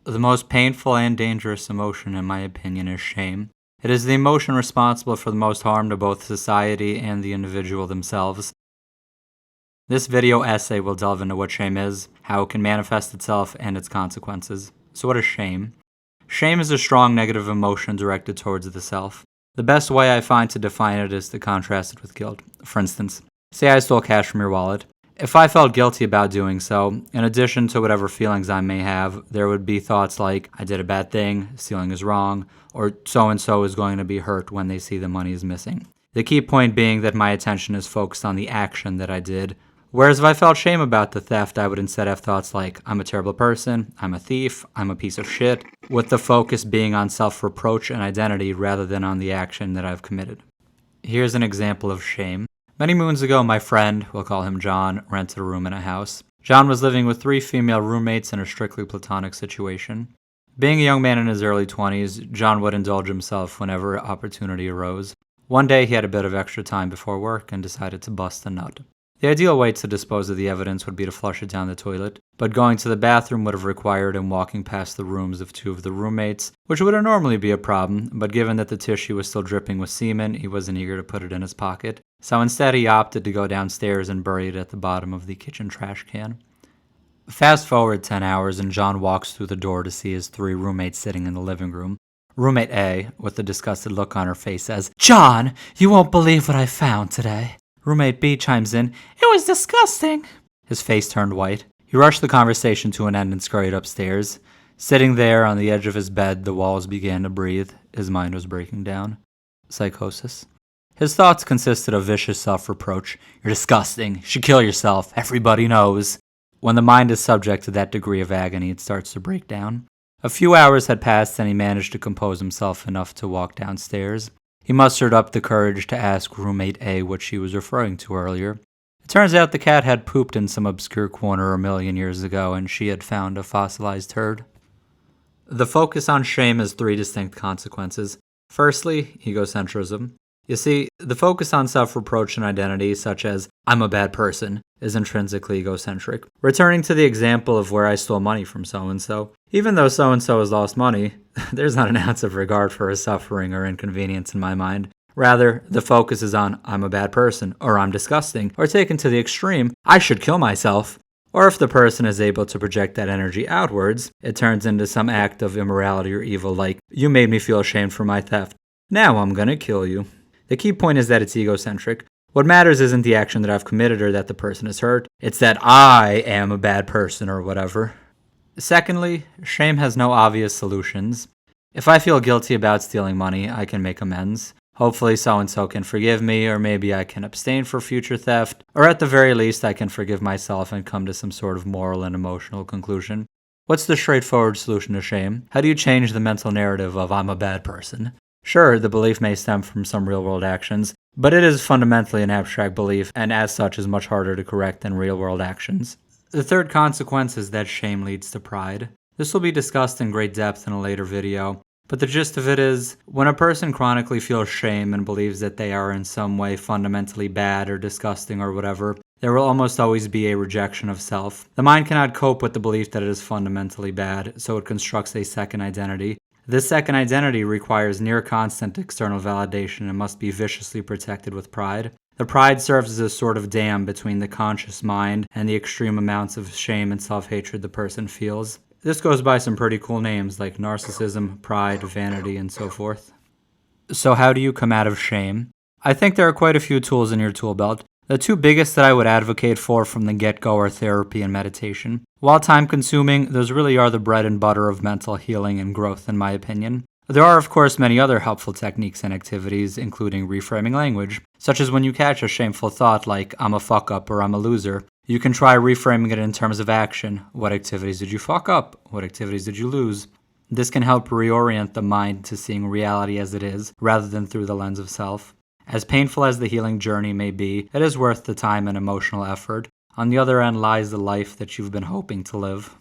The most painful and dangerous emotion, in my opinion, is shame. It is the emotion responsible for the most harm to both society and the individual themselves. This video essay will delve into what shame is, how it can manifest itself, and its consequences. So what is shame? Shame is a strong negative emotion directed towards the self. The best way I find to define it is to contrast it with guilt. For instance, say I stole cash from your wallet. If I felt guilty about doing so, in addition to whatever feelings I may have, there would be thoughts like, I did a bad thing, stealing is wrong, or so-and-so is going to be hurt when they see the money is missing. The key point being that my attention is focused on the action that I did. Whereas if I felt shame about the theft, I would instead have thoughts like, I'm a terrible person, I'm a thief, I'm a piece of shit, with the focus being on self-reproach and identity rather than on the action that I've committed. Here's an example of shame. Many moons ago, my friend, we'll call him John, rented a room in a house. John was living with 3 female roommates in a strictly platonic situation. Being a young man in his early 20s, John would indulge himself whenever opportunity arose. One day, he had a bit of extra time before work and decided to bust a nut. The ideal way to dispose of the evidence would be to flush it down the toilet, but going to the bathroom would have required him walking past the rooms of 2 of the roommates, which wouldn't normally be a problem, but given that the tissue was still dripping with semen, he wasn't eager to put it in his pocket. So instead he opted to go downstairs and bury it at the bottom of the kitchen trash can. Fast forward 10 hours and John walks through the door to see his 3 roommates sitting in the living room. Roommate A, with a disgusted look on her face, says, "John, you won't believe what I found today." Roommate B chimes in, "It was disgusting." His face turned white. He rushed the conversation to an end and scurried upstairs. Sitting there on the edge of his bed, the walls began to breathe. His mind was breaking down. Psychosis. His thoughts consisted of vicious self-reproach. You're disgusting. You should kill yourself. Everybody knows. When the mind is subject to that degree of agony, it starts to break down. A few hours had passed and he managed to compose himself enough to walk downstairs. He mustered up the courage to ask roommate A what she was referring to earlier. It turns out the cat had pooped in some obscure corner a million years ago and she had found a fossilized turd. The focus on shame has 3 distinct consequences. Firstly, egocentrism. You see, the focus on self-reproach and identity, such as, I'm a bad person, is intrinsically egocentric. Returning to the example of where I stole money from so-and-so, even though so-and-so has lost money, there's not an ounce of regard for his suffering or inconvenience in my mind. Rather, the focus is on, I'm a bad person, or I'm disgusting, or taken to the extreme, I should kill myself. Or if the person is able to project that energy outwards, it turns into some act of immorality or evil like, you made me feel ashamed for my theft. Now I'm gonna kill you. The key point is that it's egocentric. What matters isn't the action that I've committed or that the person is hurt. It's that I am a bad person or whatever. Secondly, shame has no obvious solutions. If I feel guilty about stealing money, I can make amends. Hopefully so-and-so can forgive me, or maybe I can abstain for future theft, or at the very least I can forgive myself and come to some sort of moral and emotional conclusion. What's the straightforward solution to shame? How do you change the mental narrative of I'm a bad person? Sure, the belief may stem from some real-world actions, but it is fundamentally an abstract belief, and as such is much harder to correct than real-world actions. The third consequence is that shame leads to pride. This will be discussed in great depth in a later video, but the gist of it is, when a person chronically feels shame and believes that they are in some way fundamentally bad or disgusting or whatever, there will almost always be a rejection of self. The mind cannot cope with the belief that it is fundamentally bad, so it constructs a second identity. This second identity requires near constant external validation and must be viciously protected with pride. The pride serves as a sort of dam between the conscious mind and the extreme amounts of shame and self-hatred the person feels. This goes by some pretty cool names like narcissism, pride, vanity, and so forth. So how do you come out of shame? I think there are quite a few tools in your tool belt. The 2 biggest that I would advocate for from the get-go are therapy and meditation. While time-consuming, those really are the bread and butter of mental healing and growth in my opinion. There are of course many other helpful techniques and activities, including reframing language, such as when you catch a shameful thought like, I'm a fuck-up or I'm a loser. You can try reframing it in terms of action. What activities did you fuck up? What activities did you lose? This can help reorient the mind to seeing reality as it is, rather than through the lens of self. As painful as the healing journey may be, it is worth the time and emotional effort. On the other end lies the life that you've been hoping to live.